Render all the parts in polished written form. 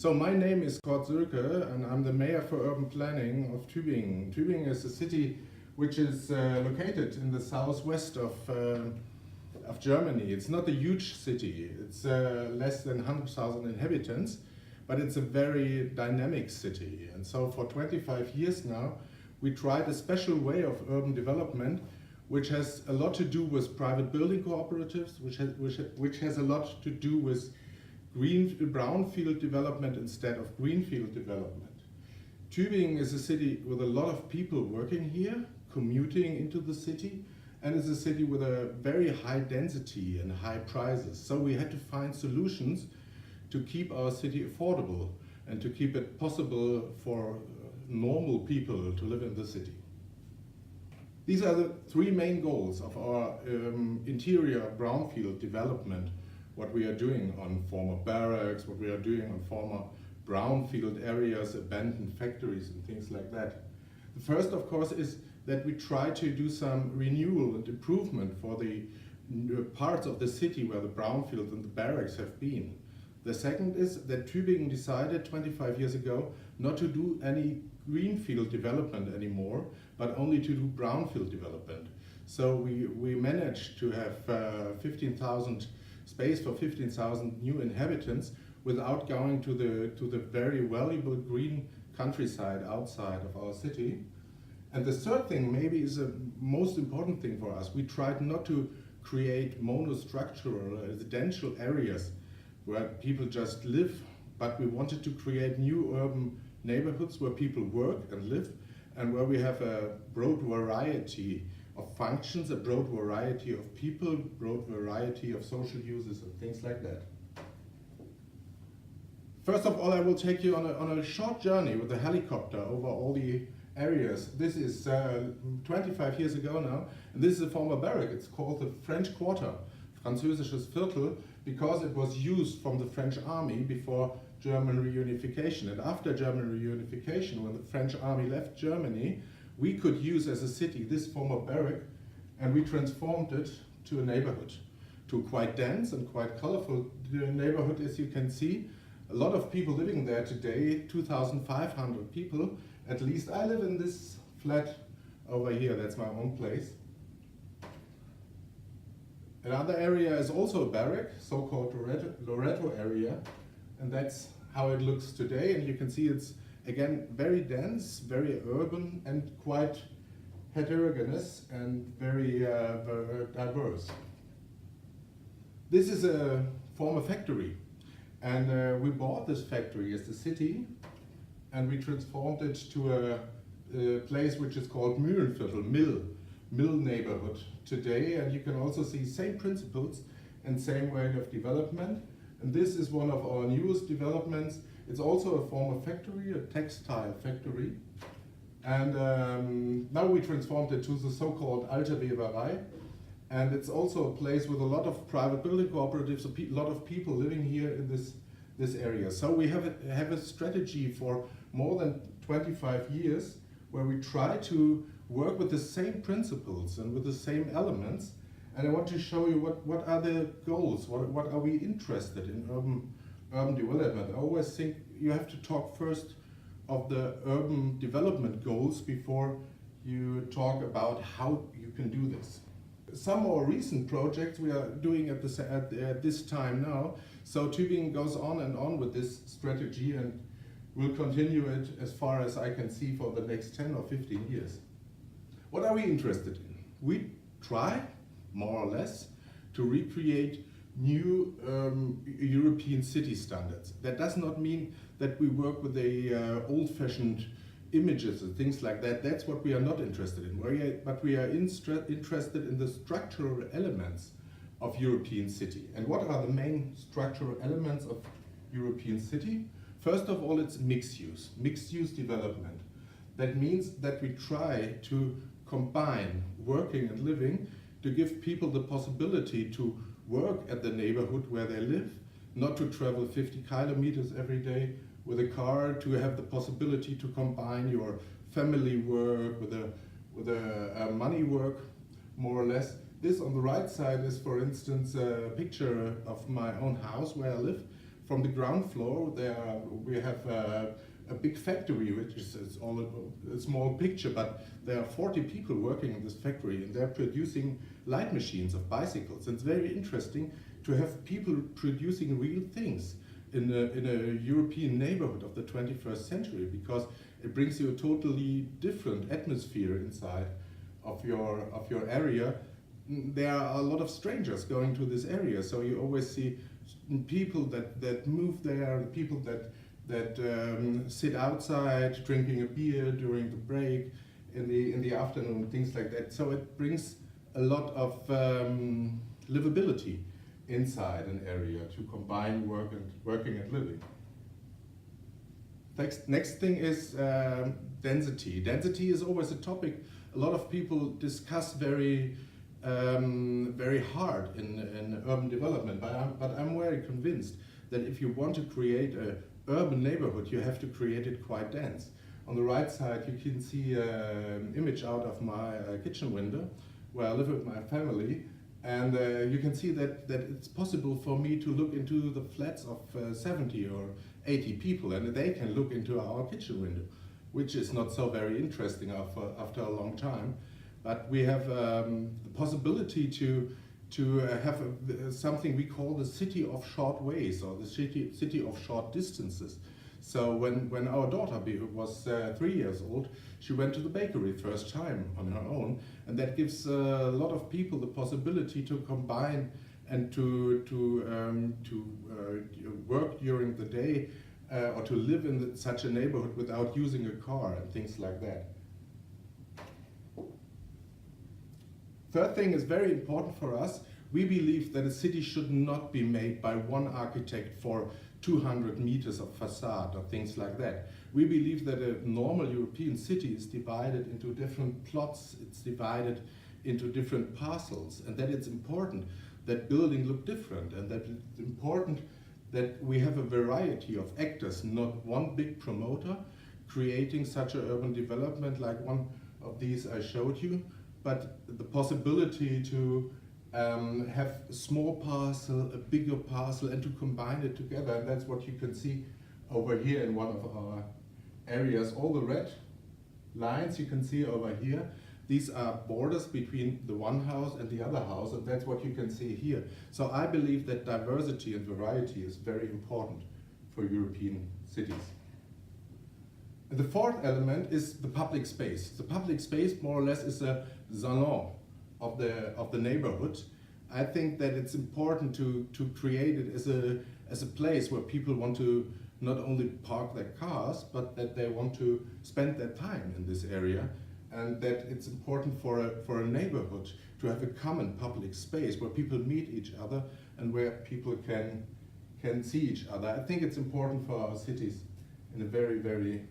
So my name is Kurt Sölke and I'm the mayor for urban planning of Tübingen. Tübingen is a city which is located in the southwest of Germany. It's not a huge city, it's less than 100,000 inhabitants, but it's a very dynamic city. And so for 25 years now, we tried a special way of urban development which has a lot to do with private building cooperatives, which has a lot to do with brownfield development instead of greenfield development. Tübingen is a city with a lot of people working here, commuting into the city, and it's a city with a very high density and high prices. So we had to find solutions to keep our city affordable and to keep it possible for normal people to live in the city. These are the three main goals of our interior brownfield development, what we are doing on former barracks, what we are doing on former brownfield areas, abandoned factories and things like that. The first, of course, is that we try to do some renewal and improvement for the parts of the city where the brownfield and the barracks have been. The second is that Tübingen decided 25 years ago not to do any greenfield development anymore, but only to do brownfield development. So we managed to have 15,000 space for 15,000 new inhabitants without going to the very valuable green countryside outside of our city. And the third thing maybe is the most important thing for us. We tried not to create monostructural residential areas where people just live, but we wanted to create new urban neighborhoods where people work and live and where we have a broad variety of functions, a broad variety of people, broad variety of social uses and things like that. First of all, I will take you on a short journey with a helicopter over all the areas. This is 25 years ago now, and this is a former barrack. It's called the French Quarter, Französisches Viertel, because it was used from the French army before German reunification. And after German reunification, when the French army left Germany, we could use as a city this former barrack, and we transformed it to a neighborhood, to a quite dense and quite colorful neighborhood, as you can see. A lot of people living there today, 2,500 people. At least I live in this flat over here, that's my own place. Another area is also a barrack, so-called Loreto area, and that's how it looks today. And you can see it's, again, very dense, very urban, and quite heterogeneous and very diverse. This is a former factory, and we bought this factory as the city, and we transformed it to a place which is called Mühlenviertel, mill neighborhood today. And you can also see same principles and same way of development. And this is one of our newest developments. It's also a former factory, a textile factory. And now we transformed it to the so-called Alte Weberei. And it's also a place with a lot of private building cooperatives, a lot of people living here in this area. So we have a strategy for more than 25 years where we try to work with the same principles and with the same elements. And I want to show you what are the goals, what are we interested in urban development. I always think you have to talk first of the urban development goals before you talk about how you can do this. Some more recent projects we are doing at this time now. So Tübingen goes on and on with this strategy and will continue it as far as I can see for the next 10 or 15 years. What are we interested in? We try, more or less, to recreate new European city standards. That does not mean that we work with the old-fashioned images and things like that. That's what we are not interested in. But we are interested in the structural elements of European city. And what are the main structural elements of European city? First of all, it's mixed use development. That means that we try to combine working and living to give people the possibility to work at the neighborhood where they live, not to travel 50 kilometers every day with a car, to have the possibility to combine your family work with a money work, more or less. This on the right side is, for instance, a picture of my own house where I live. from the ground floor, we have a big factory, which is it's all a small picture, but there are 40 people working in this factory, and they're producing light machines of bicycles. And it's very interesting to have people producing real things in a European neighborhood of the 21st century, because it brings you a totally different atmosphere inside of your area. There are a lot of strangers going to this area, so you always see people that move there, people that sit outside drinking a beer during the break in the afternoon, things like that. So it brings a lot of livability inside an area to combine working and living. Next thing is density. Density is always a topic a lot of people discuss very hard in urban development, but I'm very convinced that if you want to create an urban neighborhood, you have to create it quite dense. On the right side, you can see an image out of my kitchen window, where I live with my family, and you can see that it's possible for me to look into the flats of 70 or 80 people, and they can look into our kitchen window, which is not so very interesting after a long time. But we have the possibility to have something we call the city of short ways, or the city of short distances. So when our daughter was 3 years old, she went to the bakery first time on her own, and that gives a lot of people the possibility to combine and to work during the day or to live in such a neighborhood without using a car and things like that. Third thing is very important for us. We believe that a city should not be made by one architect for 200 meters of facade or things like that. We believe that a normal European city is divided into different plots, it's divided into different parcels, and that it's important that buildings look different, and that it's important that we have a variety of actors, not one big promoter creating such an urban development like one of these I showed you, but the possibility to have a small parcel, a bigger parcel, and to combine it together. And that's what you can see over here in one of our areas. All the red lines you can see over here, these are borders between the one house and the other house, and that's what you can see here. So I believe that diversity and variety is very important for European cities. And the fourth element is the public space. The public space more or less is a salon of the neighborhood. I think that it's important to create it as a place where people want to not only park their cars, but that they want to spend their time in this area, and that it's important for a neighborhood to have a common public space where people meet each other and where people can see each other. I think it's important for our cities in a very, very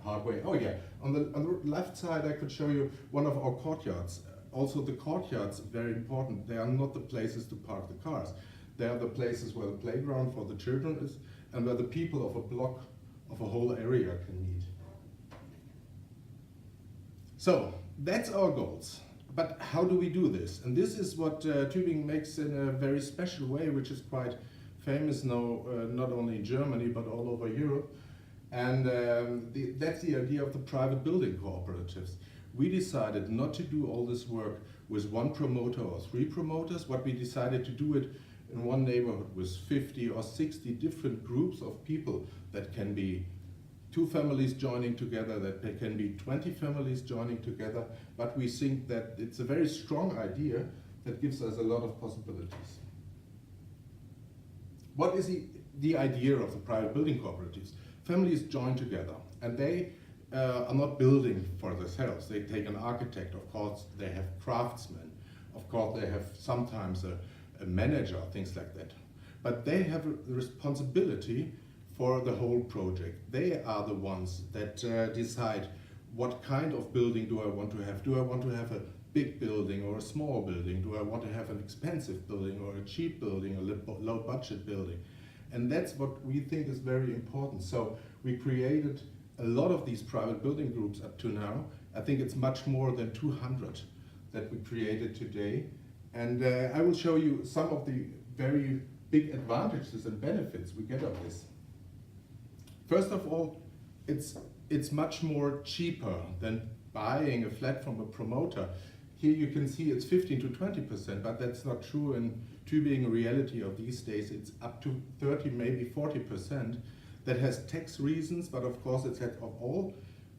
hard way. Oh yeah, on the left side I could show you one of our courtyards. Also the courtyards are very important. They are not the places to park the cars. They are the places where the playground for the children is and where the people of a block, of a whole area can meet. So that's our goals. But how do we do this? And this is what Tübingen makes in a very special way, which is quite famous now, not only in Germany, but all over Europe. And that's the idea of the private building cooperatives. We decided not to do all this work with one promoter or 3 promoters, but we decided to do it in one neighborhood with 50 or 60 different groups of people. That can be 2 families joining together, that there can be 20 families joining together, but we think that it's a very strong idea that gives us a lot of possibilities. What is the idea of the private building cooperatives? Families join together, and they are not building for themselves. They take an architect, of course, they have craftsmen, of course they have sometimes a manager, things like that. But they have a responsibility for the whole project. They are the ones that decide what kind of building do I want to have. Do I want to have a big building or a small building? Do I want to have an expensive building or a cheap building, a low budget building? And that's what we think is very important. So we created a lot of these private building groups up to now. I think it's much more than 200 that we created today. And I will show you some of the very big advantages and benefits we get of this. First of all, it's much more cheaper than buying a flat from a promoter. Here you can see it's 15 to 20%, but that's not true in Tübingen reality of these days. It's up to 30, maybe 40%. That has tax reasons, but of course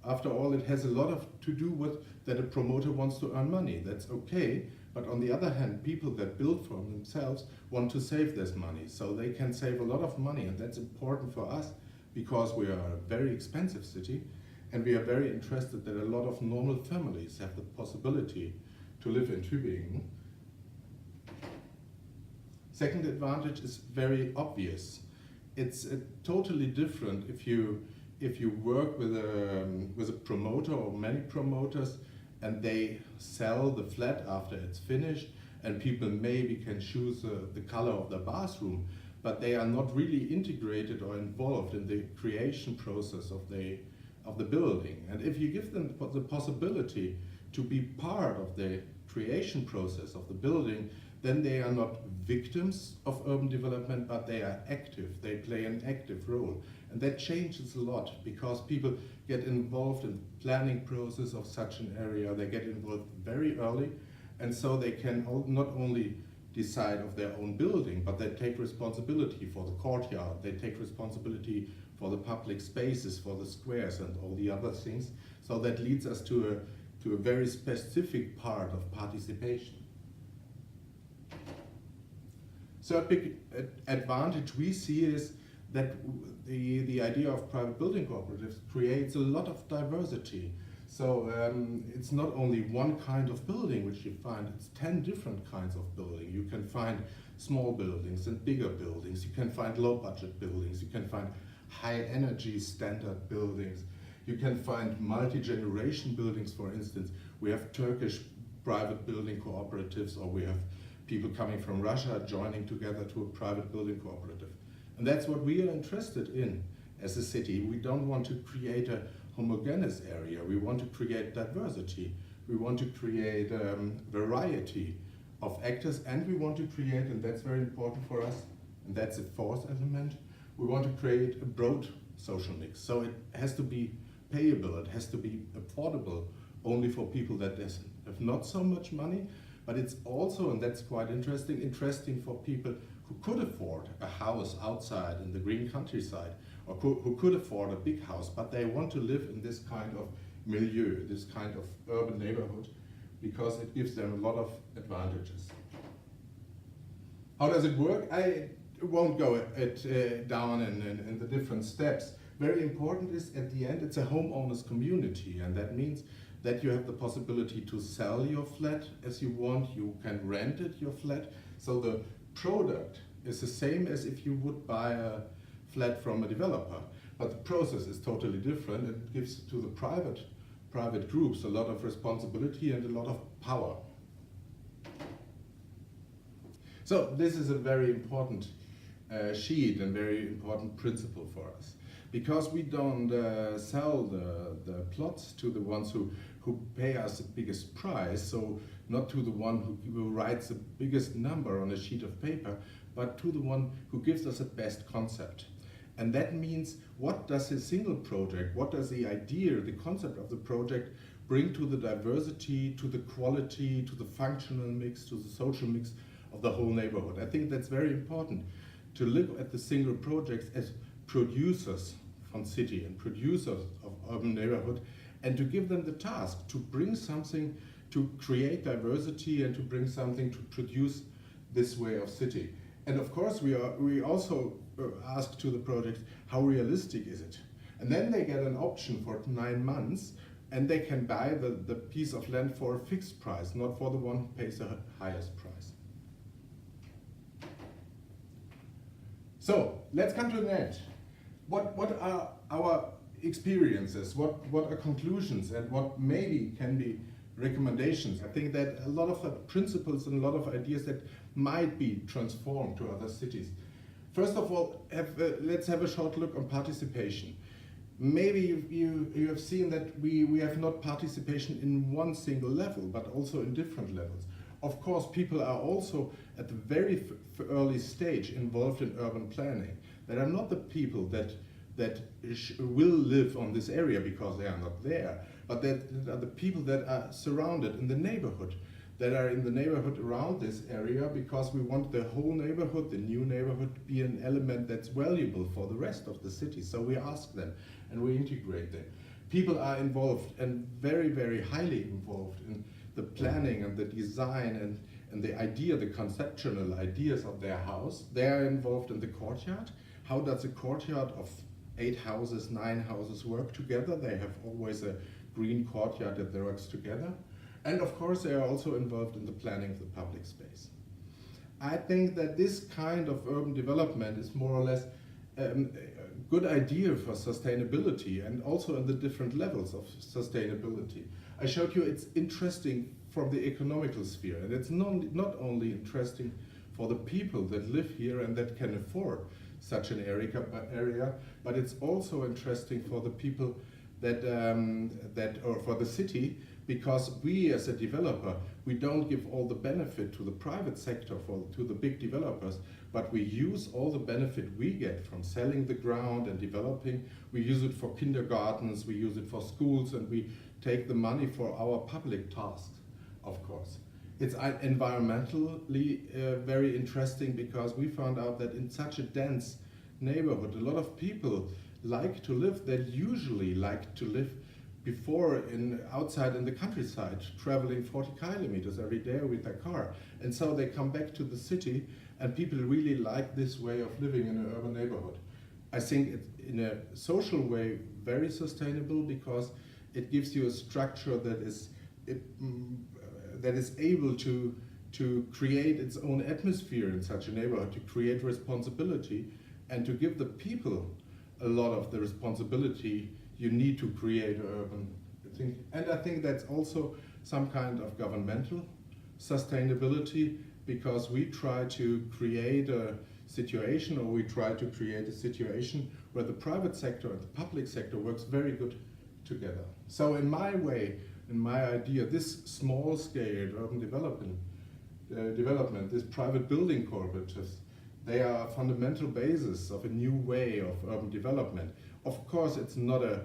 after all, it has a lot to do with that a promoter wants to earn money. That's okay, but on the other hand, people that build for themselves want to save this money, so they can save a lot of money, and that's important for us because we are a very expensive city, and we are very interested that a lot of normal families have the possibility to live in Tübingen. Second advantage is very obvious. It's totally different if you work with a promoter or many promoters and they sell the flat after it's finished, and people maybe can choose the color of the bathroom, but they are not really integrated or involved in the creation process of the building. And if you give them the possibility to be part of the creation process of the building, then they are not victims of urban development, but they are active. They play an active role. And that changes a lot because people get involved in the planning process of such an area. They get involved very early, and so they can not only decide of their own building, but they take responsibility for the courtyard. They take responsibility for the public spaces, for the squares and all the other things. So that leads us to a very specific part of participation. Third big advantage we see is that the idea of private building cooperatives creates a lot of diversity. So it's not only one kind of building which you find, it's 10 different kinds of building. You can find small buildings and bigger buildings. You can find low budget buildings. You can find high energy standard buildings. You can find multi-generation buildings, for instance. We have Turkish private building cooperatives, or we have people coming from Russia joining together to a private building cooperative. And that's what we are interested in as a city. We don't want to create a homogeneous area. We want to create diversity. We want to create variety of actors, and we want to create, and that's very important for us, and that's the fourth element, we want to create a broad social mix. So it has to be payable, it has to be affordable only for people that have not so much money, but it's also, and that's quite interesting for people who could afford a house outside in the green countryside, or who could afford a big house, but they want to live in this kind of milieu, this kind of urban neighborhood, because it gives them a lot of advantages. How does it work? I won't go down in the different steps. Very important is, at the end, it's a homeowners community, and that means that you have the possibility to sell your flat as you want. You can rent it, your flat. So the product is the same as if you would buy a flat from a developer, but the process is totally different. It gives to the private groups a lot of responsibility and a lot of power. So this is a very important sheet and very important principle for us, because we don't sell the plots to the ones who pay us the biggest price, so not to the one who writes the biggest number on a sheet of paper, but to the one who gives us the best concept. And that means, what does a single project, what does the idea, the concept of the project bring to the diversity, to the quality, to the functional mix, to the social mix of the whole neighborhood? I think that's very important, to look at the single projects as producers from city and producers of urban neighborhood, and to give them the task to bring something, to create diversity and to bring something to produce this way of city. And of course we also ask to the projects, how realistic is it? And then they get an option for 9 months, and they can buy the piece of land for a fixed price, not for the one who pays the highest price. So let's come to an end. What are our experiences? What are conclusions, and what maybe can be recommendations? I think that a lot of principles and a lot of ideas that might be transformed to other cities. First of all, let's have a short look on participation. Maybe you have seen that we have not participation in one single level, but also in different levels. Of course, people are also at the very early stage involved in urban planning. That are not the people that will live on this area because they are not there, but that are the people that are surrounded in the neighborhood, that are in the neighborhood around this area, because we want the whole neighborhood, the new neighborhood, to be an element that's valuable for the rest of the city. So we ask them and we integrate them. People are involved, and very, very highly involved, in the planning and the design and the idea, the conceptual ideas of their house. They are involved in the courtyard. How does a courtyard of 8 houses, 9 houses work together? They have always a green courtyard that works together. And of course, they are also involved in the planning of the public space. I think that this kind of urban development is more or less a good idea for sustainability, and also in the different levels of sustainability. I showed you it's interesting from the economical sphere, and it's not only interesting for the people that live here and that can afford such an area, but it's also interesting for the people or for the city, because we as a developer, we don't give all the benefit to the private sector, to the big developers, but we use all the benefit we get from selling the ground and developing. We use it for kindergartens, we use it for schools, and we take the money for our public tasks, of course. It's environmentally very interesting, because we found out that in such a dense neighborhood, a lot of people like to live, that usually like to live before outside in the countryside, traveling 40 kilometers every day with their car. And so they come back to the city, and people really like this way of living in an urban neighborhood. I think it's, in a social way, very sustainable, because it gives you a structure that is able to create its own atmosphere in such a neighborhood, to create responsibility, and to give the people a lot of the responsibility you need to create urban thing. And I think that's also some kind of governmental sustainability, because we try to create a situation, or we try to create a situation where the private sector and the public sector works very good together. So in my way, in my idea, this small-scale urban development, this private building cooperatives, they are a fundamental basis of a new way of urban development. Of course, it's not a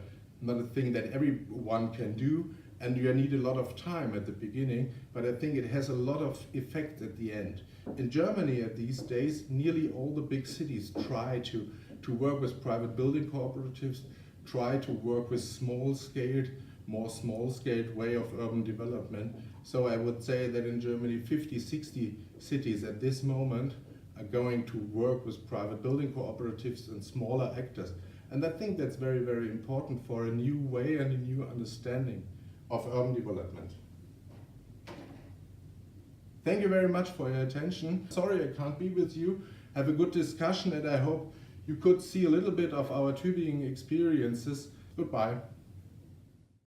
thing that everyone can do, and you need a lot of time at the beginning, but I think it has a lot of effect at the end. In Germany at these days, nearly all the big cities try to work with private building cooperatives, try to work with more small-scaled way of urban development. So I would say that in Germany, 50, 60 cities at this moment are going to work with private building cooperatives and smaller actors. And I think that's very, very important for a new way and a new understanding of urban development. Thank you very much for your attention. Sorry I can't be with you. Have a good discussion, and I hope you could see a little bit of our Tübingen experiences. Goodbye.